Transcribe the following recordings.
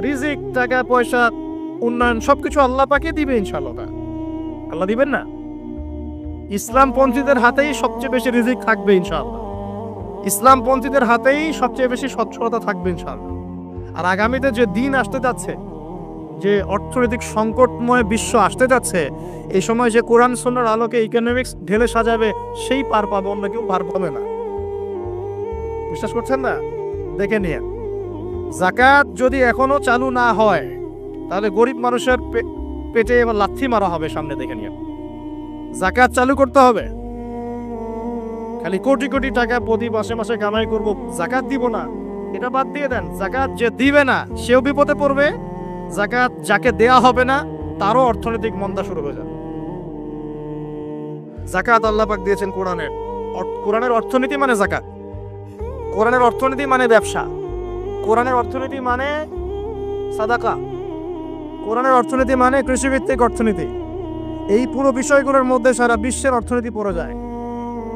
রিজিক, টাকা পয়সা, উন্নয়ন সবকিছু আল্লাহ পাকে দিবে ইনশাআল্লাহ। আল্লাহ দিবেন না? ইসলামপন্থীদের হাতেই সবচেয়ে বেশি রিজিক থাকবে ইনশাআল্লাহ। ইসলামপন্থীদের হাতেই সবচেয়ে বেশি সচ্ছলতা থাকবে ইনশাআল্লাহ। আর আগামীতে যে দিন আসতে যাচ্ছে, যে অর্থনৈতিক সংকটময় বিশ্ব আসতে যাচ্ছে, এই সময় যে কোরআন সুন্নাহর আলোকে ইকোনমিক্স ঢেলে সাজাবে, সেই পার পাবে, অন্য কেউ পার পাবে না। বিশ্বাস করছেন না? দেখে নিয়ে যাকাত যদি এখনো চালু না হয়, তাহলে গরিব মানুষের পেটে এবার লাথি মারা হবে সামনে। দেখে নিয়ে যাকাত চালু করতে হবে। খালি কোটি কোটি টাকা প্রতি মাসে মাসে কামাই করব, যাকাত দিব না, এটা বাদ দিয়ে দেন। যাকাত যে দিবে না সেও বিপদে পড়বে, যাকাত যাকে দেয়া হবে না তারও অর্থনৈতিক মন্দা শুরু হয়ে যাবে। যাকাত আল্লাহ পাক দিয়েছেন কোরআনের। কোরআনের অর্থনীতি মানে যাকাত, কোরআনের অর্থনীতি মানে ব্যবসা, কোরআনের অর্থনীতি মানে সাদাকা, কোরআনের অর্থনীতি মানে কৃষিভিত্তিক অর্থনীতি। এই পুরো বিষয়গুলোর মধ্যে সারা বিশ্বের অর্থনীতি পড়ে যায়।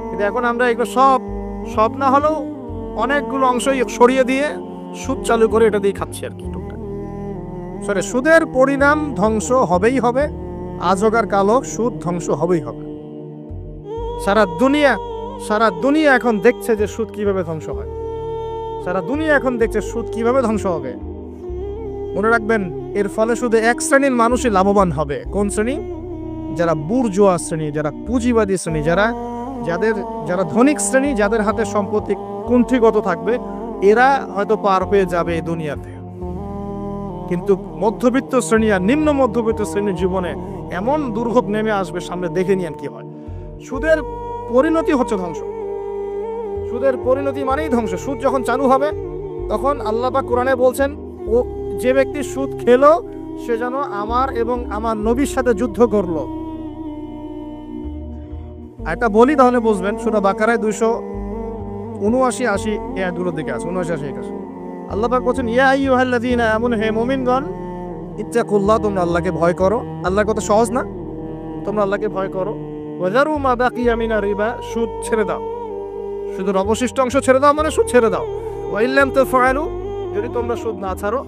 কিন্তু এখন আমরা এগুলো সব না হলেও অনেকগুলো অংশই সরিয়ে দিয়ে সুদ চালু করে এটা দিয়ে খাচ্ছি আর কি। সুদের পরিণাম ধ্বংস হবেই হবে, আজ হোক আর কাল হোক, সুদ ধ্বংস হবেই হবে। সারা দুনিয়া এখন দেখছে যে সুদ কিভাবে ধ্বংস হয়। সারা দুনিয়া এখন দেখছে সুদ কিভাবে ধ্বংস হবে। মনে রাখবেন, এর ফলে শুধু এক শ্রেণীর মানুষই লাভবান হবে। কোন শ্রেণী? যারা বুর্জোয়া শ্রেণী, যারা পুঁজিবাদী শ্রেণী, যারা ধনিক শ্রেণী, যাদের হাতে সম্পত্তি কুণ্ঠিগত থাকবে, এরা হয়তো পার পেয়ে যাবে এই দুনিয়াতে। কিন্তু মধ্যবিত্ত শ্রেণী আর নিম্ন মধ্যবিত্ত শ্রেণীর জীবনে এমন দুর্ভোগ নেমে আসবে সামনে, দেখে নিন কি হয়। সুদের পরিণতি হচ্ছে ধ্বংস। সুদের পরিণতি মানেই ধ্বংস। সুদ যখন চালু হবে তখন আল্লাহ পাক কোরআনে বলছেন, ও যে ব্যক্তি সুদ খেলো সে যেন আমার এবং আমার নবীর সাথে যুদ্ধ করলো। এটা বলি তাহলে বুঝবেন। সূরা বাকারায় 279-80 এই আয়াতগুলোর দিকে আছে, 79-81। আল্লাহ পাক বলছেন, ইয়া আইয়ুহাল্লাযীনা আমানু, হে মুমিনগণ, ইত্তাকুল্লাহ, তোমরা আল্লাহকে ভয় করো। আল্লাহর কথা সহজ না? তোমরা আল্লাহকে ভয় করো। ওয়াযারু মা বাকিয়া মিনার রিবা, সুদ ছেড়ে দাও। সুদের অবশিষ্ট অংশ ছেড়ে দাও মানে সুদ ছেড়ে দাও। ওয়া ইল্লাম তাফআলু, যদি তোমরা সুদ না ছাড়ো,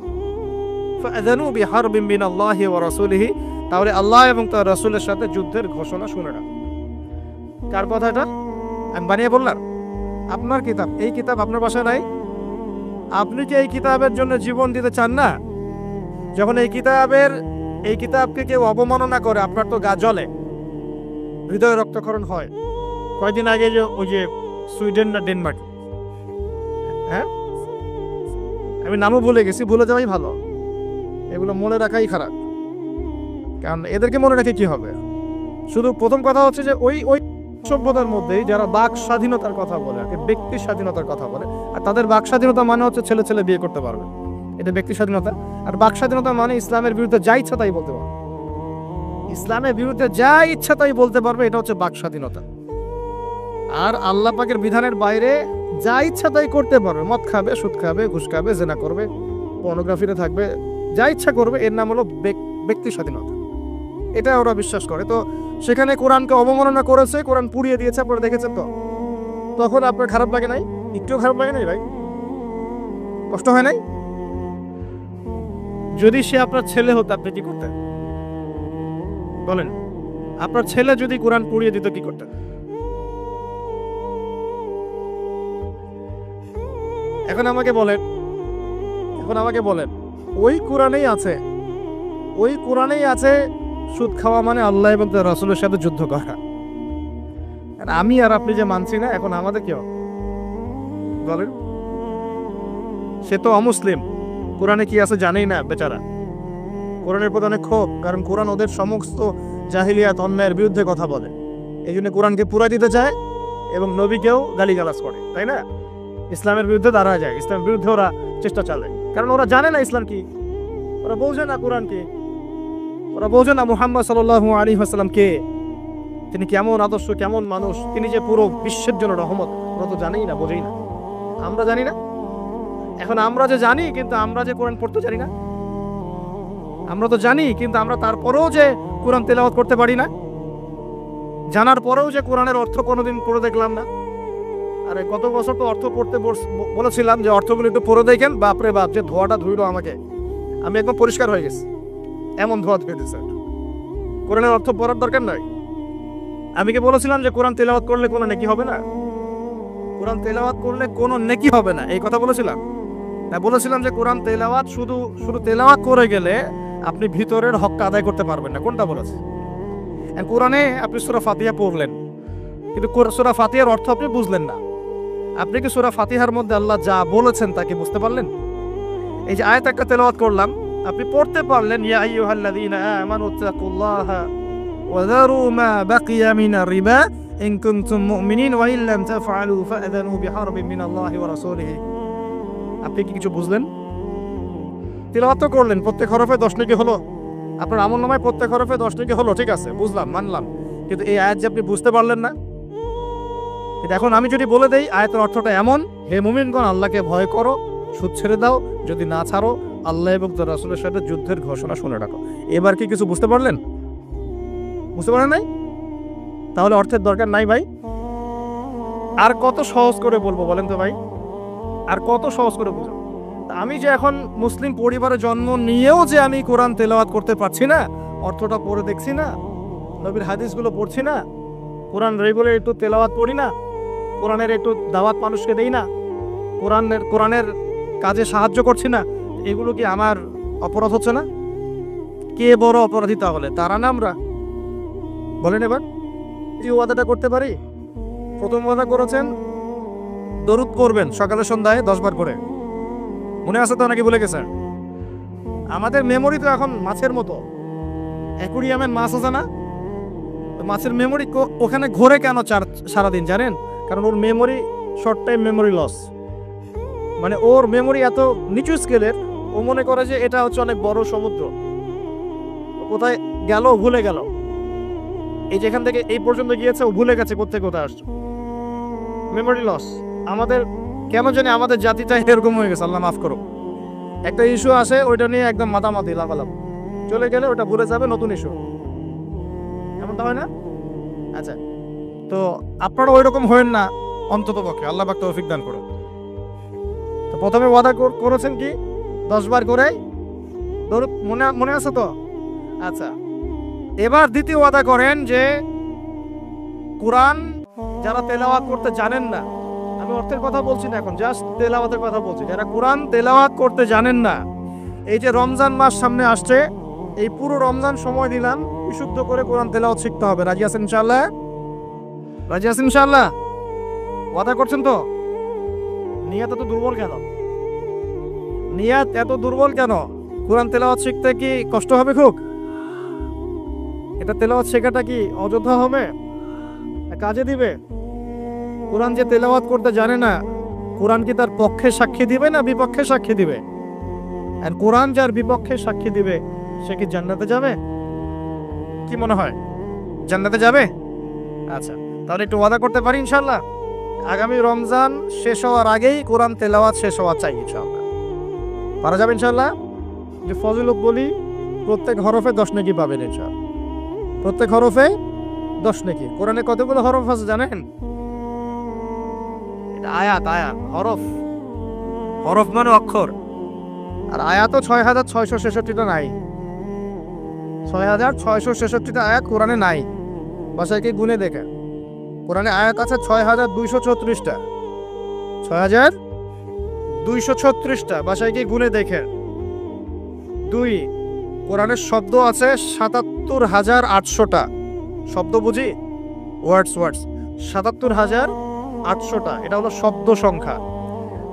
ফাআযানু বিহারবিন মিনাল্লাহি ওয়া রাসূলিহি, তাহলে আল্লাহ এবং তার রাসূলের সাথে যুদ্ধের ঘোষণা শুনে নাও। কার কথা এটা? আমি বানিয়ে বললাম? আপনার কিতাব। এই কিতাব আপনার বাসায় নাই? আপনি কি এই কিতাবের জন্য জীবন দিতে চান না? যখন এই কিতাবকে কেউ অবমাননা করে, আপনার তো গা জ্বলে, হৃদয় রক্তক্ষরণ হয়। কয়েকদিন আগে যে ওই যে সুইডেন না ডেনমার্ক, হ্যাঁ, আমি নামও ভুলে গেছি, ভুলে যাওয়াই ভালো। এগুলো মনে রাখাই খারাপ, কারণ এদেরকে মনে রেখে কি হবে? শুধু প্রথম কথা হচ্ছে যে ওই সভ্যতার মধ্যেই যারা বাক স্বাধীনতার কথা বলে, ব্যক্তি স্বাধীনতার কথা বলে, আর তাদের বাক স্বাধীনতা মানে হচ্ছে ছেলে ছেলে বিয়ে করতে পারবে, এটা ব্যক্তি স্বাধীনতা। আর বাক স্বাধীনতা মানে ইসলামের বিরুদ্ধে যা ইচ্ছা তাই বলতে পারবে, ইসলামের বিরুদ্ধে যা ইচ্ছা তাই বলতে পারবে, এটা হচ্ছে বাক স্বাধীনতা। আর আল্লাহ পাকের বিধানের বাইরে যা ইচ্ছা তাই করতে পারবে, মদ খাবে, সুদ খাবে, ঘুষ খাবে, জেনা করবে, পর্নোগ্রাফিতে থাকবে, যা ইচ্ছা করবে, এর নাম হলো ব্যক্তি স্বাধীনতা। এটা ওরা বিশ্বাস করে। তো সেখানে কোরআনকে অবমাননা করেছে, কোরআন পুড়িয়ে দিয়েছে, আপনারা দেখেছেন তো। তখন আপনার খারাপ লাগে নাই? একটু খারাপ লাগে নাই ভাই? কষ্ট হয় নাই? যদি সে আপনার ছেলে হতো, আপনি কি করতেন বলেন? আপনার ছেলে যদি কোরআন পুড়িয়ে দিত, কি করতেন? এখন আমাকে বলেন, ওই কোরআনেই আছে সুদ খাওয়া মানে আল্লাহ এবং তার রাসূলের সাথে যুদ্ধ করা। আমি আর আপনি যে মানছি না, এখন আমাদের কি বলেন? সে তো অমুসলিম, কোরআনে কি আছে জানেই না বেচারা। কোরআনের প্রতি অনেক ক্ষোভ, কারণ কোরআন ওদের সমস্ত জাহিলিয়াত অন্যায়ের বিরুদ্ধে কথা বলে। এই জন্য কোরআনকে পুরাই দিতে চায় এবং নবীকেও গালিগালাজ করে, তাই না? ইসলামের বিরুদ্ধে দাঁড়া যায়, ইসলামের বিরুদ্ধে ওরা চেষ্টা চালায়, কারণ ওরা জানে না ইসলাম কি, ওরা বোঝে না কোরআন কি, ওরা বোঝে না মুহাম্মদ সাল্লাল্লাহু আলাইহি ওয়াসাল্লাম কে, তিনি কেমন আদর্শ, কেমন মানুষ, তিনি যে পুরো বিশ্বের জন্য রহমত, ওরা তো জানেই না, বোঝেই না। আমরা জানি না। এখন আমরা যে জানি, কিন্তু আমরা যে কোরআন পড়তে জানি না। আমরা তো জানি, কিন্তু আমরা তারপরেও যে কোরআন তেলাওয়াত করতে পারি না, জানার পরেও যে কোরআনের অর্থ কোনোদিন পড়ে দেখলাম না। আরে গত বছর তো অর্থ পড়তে বলেছিলাম যে অর্থগুলো একটু পড়ে দেখেন, বাপরে বাপ, যে ধোয়াটা ধুইলো আমাকে। আমি একদম পরিষ্কার হয়ে গেছি, এমন ধোয়া ধুয়ে দিচ্ছে। কোরআনের অর্থ পড়ার দরকার নয়। আমি কি বলেছিলাম যে কোরআন তেলাওয়াত করলে কোনো নেকি হবে না? কোরআন তেলাওয়াত করলে কোনো নেকি হবে না, এই কথা বলেছিলাম না? বলেছিলাম যে কোরআন তেলাওয়াত শুধু তেলাওয়াত করে গেলে আপনি ভিতরের হকটা আদায় করতে পারবেন না। কোনটা বলেছে? কোরআনে আপনি সূরা ফাতিহা পড়লেন, কিন্তু সূরা ফাতিহার অর্থ আপনি বুঝলেন না। আপনি কি সূরা ফাতিহার মধ্যে আল্লাহ যা বলেছেন তাকে বুঝতে পারলেন? এই যে আয়াত একটা তেলাওয়াত করলাম, আপনি পড়তে পারলেন ইয়া আইয়ুহাল্লাযীনা আমানু তাকুল্লাহা ওয়া যারু মা বাকিয়া মিনার রিবা ইন কুনতুম মুমিনিন ওয়া ইন লাম তাফআলু ফাআযানু বিহারবিন মিনাল্লাহি ওয়া রাসূলিহি। আপনি কি কিছু বুঝলেন? তেলাওয়াত করলেন, প্রত্যেক হরফে 10 নেকি হলো, আপনার আমলনামায় প্রত্যেক হরফে 10 নেকি হলো, ঠিক আছে, বুঝলাম, মানলাম। কিন্তু এই আয়াত যে আপনি বুঝতে পারলেন না। কিন্তু এখন আমি যদি বলে দেই আয়াতের অর্থটা এমন, হে মুমিনগণ আল্লাহকে ভয় করো, সুদ ছেড়ে দাও, যদি না ছাড়ো আল্লাহ এবং তার রাসূলের সাথে যুদ্ধের ঘোষণা শুনে রাখো, এবার কি কিছু বুঝতে পারলেন? বুঝতে পারেন নাই? তাহলে অর্থের দরকার নাই ভাই। আর কত সহজ করে বলবো বলেন তো ভাই, আর কত সহজ করে বুঝবো? আমি যে এখন মুসলিম পরিবারে জন্ম নিয়েও যে আমি কোরআন তেলাওয়াত করতে পারছি না, অর্থটা পড়ে দেখছি না, নবীর হাদিসগুলো পড়ছি না, কোরআন রেগুলার একটু তেলাওয়াত পড়ি না, কোরআনের একটু দাওয়াত মানুষকে দেই না, কোরআনের কাজে সাহায্য করছি না, এগুলো কি আমার অপরাধ হচ্ছে না? কে বড় অপরাধী তাহলে, তারা না আমরা? বলেন এবার। এই ওয়াদাটা করতে পারি? প্রথম ওয়াদা করেছেন দরুদ পড়বেন সকালে সন্ধ্যায় 10 বার করে, মনে আছে তো নাকি ভুলে গেছেন? আমাদের মেমোরি তো এখন মাছের মতো, অ্যাকুরিয়ামের মাছ আছে না, মাছের মেমোরি ওখানে ঘোরে কেন সারাদিন জানেন? কারণ ওর memory short time memory loss, মানে ওর মেমোরি এত নিচু স্কেলের, ও মনে করে যে এটা হচ্ছে অনেক বড় সমুদ্র, কোথায় গেল ভুলে গেল, এই যেখান থেকে এই পর্যন্ত গিয়েছে ও ভুলে গেছে কোথায় কোথায় আসছে, মেমোরি লস। আমাদের কেন জানি আমাদের জাতিটা এরকম হয়ে গেছে, আল্লাহ মাফ করো। একটা ইস্যু আসে, ওইটা নিয়ে একদম মাতামাতি লাগালাম, চলে গেলে ওটা ভুলে যাবে, নতুন ইস্যু, এমনটা হয় না? আচ্ছা, তো আপনারা ওই রকম হয়েন না অন্তত পক্ষে, আল্লাহ পাক তৌফিক দান করুন। তো প্রথমে ওয়াদা করেছেন কি 10 বার করে, মনে আছে তো? আচ্ছা, এবার দ্বিতীয় ওয়াদা করেন যে কোরআন যারা তেলাওয়াত করতে জানেন না, আমি অর্থের কথা বলছি না এখন, জাস্ট তেলাওয়াতের কথা বলছি, যারা কোরআন তেলাওয়াত করতে জানেন না, এই যে রমজান মাস সামনে আসছে, এই পুরো রমজান সময় দিলাম বিশুদ্ধ করে কোরআন তেলাওয়াত শিখতে হবে। রাজি আছেন ইনশাআল্লাহ? রাজি আছেন ইনশাআল্লাহ? ওয়াদা করছেন তো? নিয়ত এত দুর্বল কেন? নিয়ত এত দুর্বল কেন? কোরআন তেলাওয়াত শিখতে কি কষ্ট হবে খুব? এটা তেলাওয়াত শেখাটা কি অযোধ্যা হবে? কাজে দিবে? কোরআন যে তেলাওয়াত করতে জানে না, কোরআন কি তার পক্ষে সাক্ষী দিবে না বিপক্ষে সাক্ষী দিবে? আর কোরআন যার বিপক্ষে সাক্ষী দিবে সে কি জান্নাতে যাবে? কি মনে হয়, জান্নাতে যাবে? আচ্ছা, তাহলে একটু ওয়াদা করতে পারি ইনশাআল্লাহ, আগামী রমজান শেষ হওয়ার আগেই কোরআন তেলাওয়াত শেষ হওয়া চাই ইনশাআল্লাহ। পারা যাবে ইনশাআল্লাহ? যে ফজিলত বলি, প্রত্যেক হরফে 10 নেকি পাবেন ইনশাআল্লাহ, প্রত্যেক হরফে 10 নেকি। কোরআনে কতগুলো হরফ আছে জানেন? এটা আয়াত, হরফ, হরফ মানে অক্ষর, আর আয়াতও 6666টা নাই, 6666টা আয়াত কোরআনে নাই। বাসায় কি গুনে দেখে, কোরআনে আয়াত আছে 6236টা, 6236টা, বাসায় কি গুনে দেখে। 2, কোরআনের শব্দ আছে 77,800টা, শব্দ বুঝি, ওয়ার্ডস 77,800টা, এটা হলো শব্দ সংখ্যা।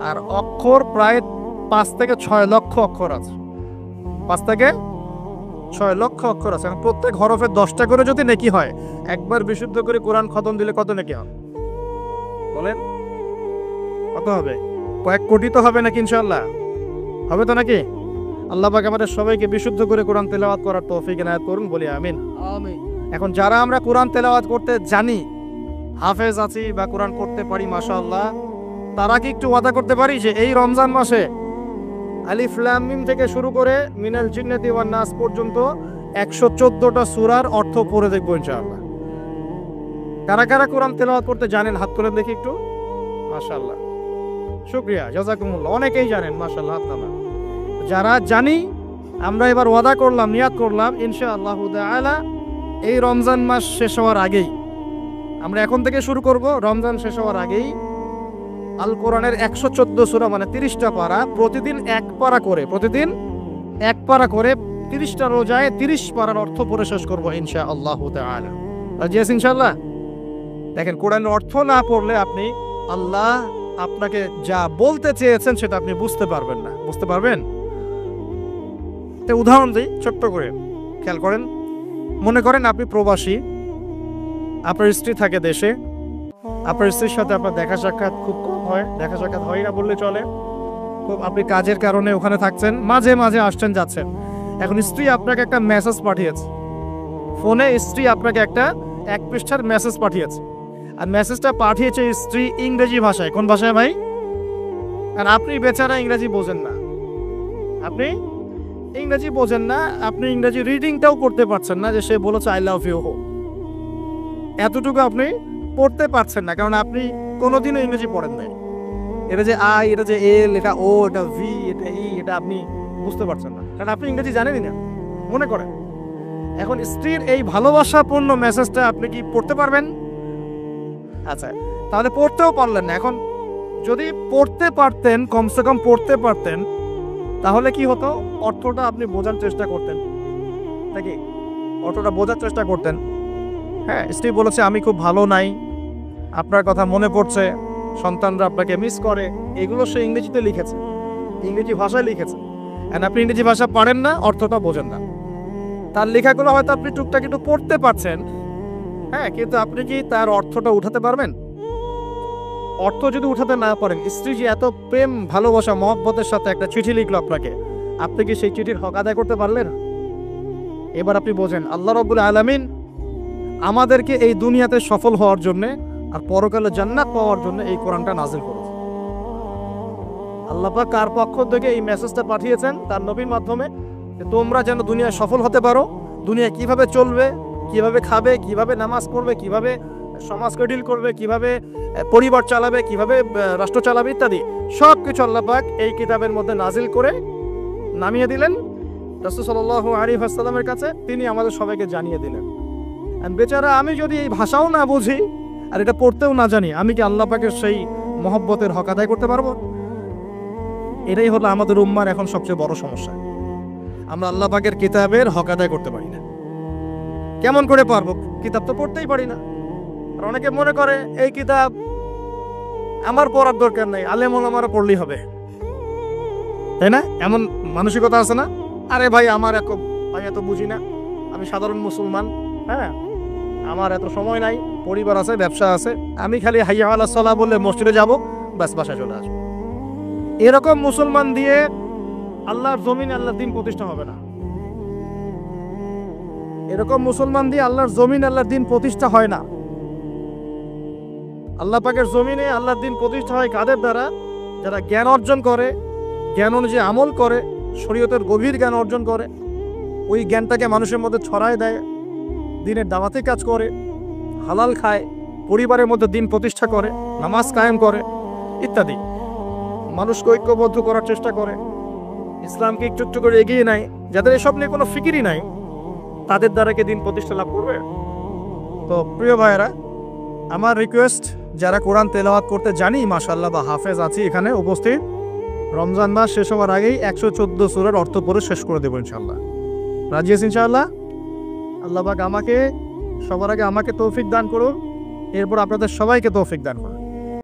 আর অক্ষর প্রায় 5 থেকে 6 লক্ষ অক্ষর আছে, 5 থেকে 6 লক্ষ অক্ষর আছে। প্রত্যেক হরফে 10টা করে যদি নেকি হয়, একবার বিশুদ্ধ করে কোরআন খতম দিলে কত নেকি হবে বলেন? কত হবে? কয়েক কোটি তো হবে নাকি ইনশাআল্লাহ? হবে তো নাকি? আল্লাহ পাক আমাদের সবাইকে বিশুদ্ধ করে কোরআন তেলাওয়াত করার তৌফিক এনায়েত করুন, বলি আমিন। আমিন। এখন যারা আমরা কোরআন তেলাওয়াত করতে জানি, হাফেজ আছি বা কোরআন পড়তে পারি মাশাআল্লাহ, তারা কি একটু ওয়াদা করতে পারি যে এই রমজান মাসে আলিফ লাম মিম থেকে শুরু করে মিনাল জিন্নাতি ওয়ান নাস পর্যন্ত 114টা সূরার অর্থ পড়ে দেখবো ইনশাআল্লাহ? কারা কারা কোরআন তেলাওয়াত করতে জানেন হাত তুলে দেখি একটু। মাশাআল্লাহ, শুকরিয়া, জাযাকুমুল্লাহ, অনেকেই জানেন মাশাআল্লাহ, হাত নামান। যারা জানি আমরা এবার ওয়াদা করলাম, নিয়াত করলাম ইনশাআল্লাহু তাআলা এই রমজান মাস শেষ হওয়ার আগেই, আমরা এখন থেকে শুরু করব, রমজান শেষ হওয়ার আগেই আল কোরআনের 114 সূরা মানে 30টা পারা, প্রতিদিন এক পারা করে, প্রতিদিন এক পারা করে 30টা রোজায় 30 পারার অর্থ পড়ে শেষ করব ইনশাআল্লাহু তাআলা। রাজি আছেন ইনশাআল্লাহ? দেখেন, কোরআনের অর্থ না পড়লে আপনি আল্লাহ আপনাকে যা বলতে চেয়েছেন সেটা আপনি বুঝতে পারবেন না। বুঝতে পারবেন? উদাহরণ দিই ছোট্ট করে, খেয়াল করেন। মনে করেন আপনি প্রবাসী, আপনার স্ত্রী থাকে দেশে, আপনার স্ত্রীর সাথে আপনার দেখা সাক্ষাৎ খুব কম হয়, দেখা সাক্ষাৎ হয় না বললে চলে। খুব আপনি কাজের কারণে ওখানে থাকছেন, মাঝে মাঝে আসছেন যাচ্ছেন। এখন স্ত্রী আপনাকে একটা মেসেজ পাঠিয়েছে ফোনে, স্ত্রী আপনাকে একটা 1 পৃষ্ঠার মেসেজ পাঠিয়েছে, আর মেসেজটা পাঠিয়েছে স্ত্রী ইংরেজি ভাষায়। কোন ভাষায় ভাই? আর আপনি বেচারা ইংরেজি বোঝেন না, আপনি ইংরেজি বোঝেন না, আপনি ইংরেজি রিডিংটাও করতে পারছেন না যে সে বলেছে আই লাভ ইউ, এতটুকু আপনি পড়তে পারছেন না, কারণ আপনি কোনোদিনও ইংরেজি পড়েন নাই। এটা যে আই, এটা যে এল, এটা ও, এটা ভি, এটা ই, এটা আপনি বুঝতে পারছেন না, কারণ আপনি ইংরেজি জানেনই না। মনে করেন এখন স্ত্রীর এই ভালোবাসাপূর্ণ মেসেজটা আপনি কি পড়তে পারবেন? আচ্ছা, তাহলে পড়তেও পারলেন না। এখন যদি পড়তে পারতেন, কমসে কম পড়তে পারতেন, তাহলে কি হতো? অর্থটা আপনি বোঝার চেষ্টা করতেন নাকি? অর্থটা বোঝার চেষ্টা করতেন। হ্যাঁ, স্ত্রী বলেছে আমি খুব ভালো নাই, আপনার কথা মনে পড়ছে, সন্তানরা আপনাকে মিস করে, এগুলো সে ইংরেজিতে লিখেছে, ইংরেজি ভাষায় লিখেছে। আর আপনি ইংরেজি ভাষা পারেন না, অর্থটা বোঝেন না। তার লেখাগুলো হয়তো আপনি টুকটাক একটু পড়তে পারছেন, হ্যাঁ, কিন্তু আপনি কি তার অর্থটা উঠাতে পারবেন? অর্থ যদি উঠাতে না পারেন, স্ত্রী যে এত প্রেম ভালোবাসা মহব্বতের সাথে একটা চিঠি লিখলো আপনাকে, আপনি কি সেই চিঠির হক আদায় করতে পারলেন? এবার আপনি বোঝেন, আল্লাহ রাব্বুল আলামিন আমাদেরকে এই দুনিয়াতে সফল হওয়ার জন্য আর পরকালে জান্নাত পাওয়ার জন্য এই কোরআনটা নাজিল করেছে। আল্লাহ পাক কার পক্ষ থেকে এই মেসেজটা পাঠিয়েছেন? তার নবীর মাধ্যমে, যে তোমরা যেন দুনিয়ায় সফল হতে পারো, দুনিয়া কিভাবে চলবে, কিভাবে খাবে, কিভাবে নামাজ পড়বে, কিভাবে সমাজকে ডিল করবে, কিভাবে পরিবার চালাবে, কিভাবে রাষ্ট্র চালাবে ইত্যাদি সব কিছু আল্লাহ পাক এই কিতাবের মধ্যে নাজিল করে নামিয়ে দিলেন রাসূল সাল্লাল্লাহু আলাইহি ওয়াসাল্লামের কাছে, তিনি আমাদের সবাইকে জানিয়ে দিলেন। আর বেচারা আমি যদি এই ভাষাও না বুঝি আর এটা পড়তেও না জানি, আমি কি আল্লাহ পাকের সেই মহব্বতের হক আদায় করতে পারবো? এটাই হলো আমাদের উম্মার এখন সবচেয়ে বড় সমস্যা। আমরা আল্লাহ পাকের কিতাবের হক আদায় করতে পারি না। কেমন করে পারবো? কিতাব তো পড়তেই পারি না। আর অনেকে মনে করে এই কিতাব আমার পড়ার দরকার নেই, আলেম ওলামারা পড়লেই হবে, তাই না? এমন মানসিকতা আছে না? আরে ভাই, আমার এত বুঝি না, আমি সাধারণ মুসলমান, হ্যাঁ, আমার এত সময় নাই, পরিবার আছে, ব্যবসা আছে, আমি খালি হাইয়া আলাস সালাহ বললে মসজিদে যাব, ব্যাস বাসায় চলে আসবো। এরকম মুসলমান দিয়ে আল্লাহর জমিনে আল্লাহর দিন প্রতিষ্ঠা হবে না। এরকম মুসলমান দিয়ে আল্লাহর জমিন, আল্লাহর দিন প্রতিষ্ঠা হয় না। আল্লাহ পাকের জমিনে আল্লাহর দিন প্রতিষ্ঠা হয় কাদের দ্বারা? যারা জ্ঞান অর্জন করে, জ্ঞান অনুযায়ী আমল করে, শরীয়তের গভীর জ্ঞান অর্জন করে, ওই জ্ঞানটাকে মানুষের মধ্যে ছড়ায় দেয়, দিনের দাওয়াতে কাজ করে, হালাল খায়, পরিবারের মধ্যে দিন প্রতিষ্ঠা করে, নামাজ কায়েম করে ইত্যাদি, মানুষকে ঐক্যবদ্ধ করার চেষ্টা করে, ইসলামকে একটু একটু করে এগিয়ে নেয়। যাদের এসব নিয়ে কোনো ফিকিরই নাই, তাদের দ্বারা কি দিন প্রতিষ্ঠা লাভ করবে? তো প্রিয় ভাইয়েরা, আমার রিকোয়েস্ট, যারা কোরআন তেলাওয়াত করতে জানি মাশাআল্লাহ বা হাফেজ আছি এখানে উপস্থিত, রমজান মাস শেষ হওয়ার আগেই 114 সূরার অর্থ পড়ে শেষ করে দেবো ইনশাআল্লাহ। রাজি আছি ইনশাআল্লাহ? আল্লাহ পাক আমাকে সবার আগে আমাকে তৌফিক দান করুন, এরপর আপনাদের সবাইকে তৌফিক দান করুন।